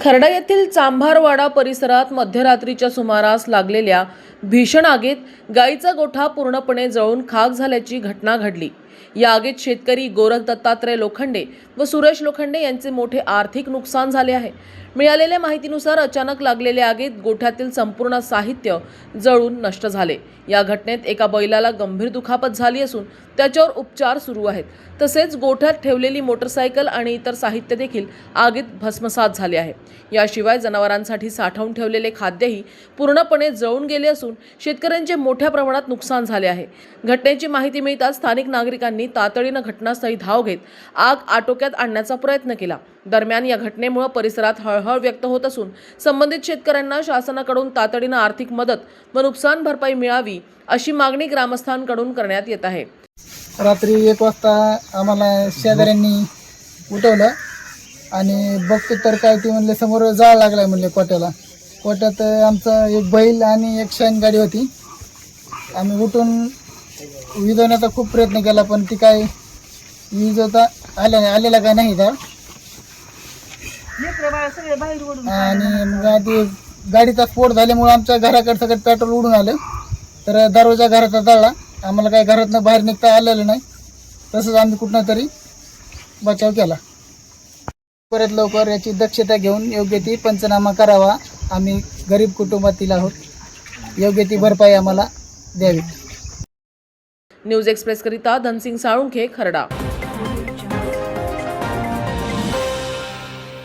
खर्डा येथील चांभारवाडा परिसरात मध्यरात्रीच्या सुमारास लागलेल्या भीषण आगीत गाईचा गोठा पूर्णपणे जळून खाक झाल्याची घटना घडली। या आगीत शेतकरी गोरख दत्तात्रय लोखंडे व सुरेश लोखंडे यांचे मोठे आर्थिक नुकसान झाले आहे। मिळालेल्या माहितीनुसार अचानक लागलेल्या आगीत गोठ्यातील संपूर्ण साहित्य जळून नष्ट झाले। या घटनेत एका बैलाला गंभीर दुखापत झाली असून त्याच्यावर उपचार सुरू आहेत। तसेच गोठ्यात ठेवलेली मोटरसायकल आणि इतर साहित्य देखील आगीत भस्मसात झाले आहे। याशिवाय जनावरांसाठी साठवून ठेवलेले खाद्यही पूर्णपणे जळून गेले असून शेतकऱ्यांचे मोठ्या प्रमाणात नुकसान झाले आहे। घटनेची माहिती मिळताच स्थानिक नागरिकांनी तातडीने घटनास्थळी धाव घेत आग आटोक्यात आणण्याचा प्रयत्न केला। दरम्यान या घटनेमुळे परिसरात हळहळ व्यक्त होत असून संबंधित शेतकऱ्यांना शासनाकडून तातडीने आर्थिक मदत व नुकसान भरपाई मिळावी अशी मागणी ग्रामस्थांकडून करण्यात येत आहे। रात्री 1 वाजता आम्हाला शेजाऱ्यांनी उठवलं आणि बघतो तर काय ते म्हणले समोर जाळ लागलाय म्हणले कोट्याला। कोट्यात आमचा एक बैल आणि एक शाईन गाडी होती। आम्ही उठून विझवण्याचा खूप प्रयत्न केला पण ती काय विझवता आलेला काय नाही का। आणि मग आधी गाडीचा स्फोट झाल्यामुळे आमच्या घराकडे सगळं पेट्रोल उडून आलं तर दरवाजा घराचा जळला। आम्हाला काही घरातनं बाहेर निघता आलेलं नाही। तसंच आम्ही कुठनं तरी बचाव केला। परत लवकर याची दक्षता घेऊन योग्य ती पंचनामा करावा। आम्ही गरीब कुटुंबातील आहोत। योग्य ती भरपाई आम्हाला द्यावी। न्यूज एक्सप्रेस करिता धनसिंग साळुंखे, खर्डा।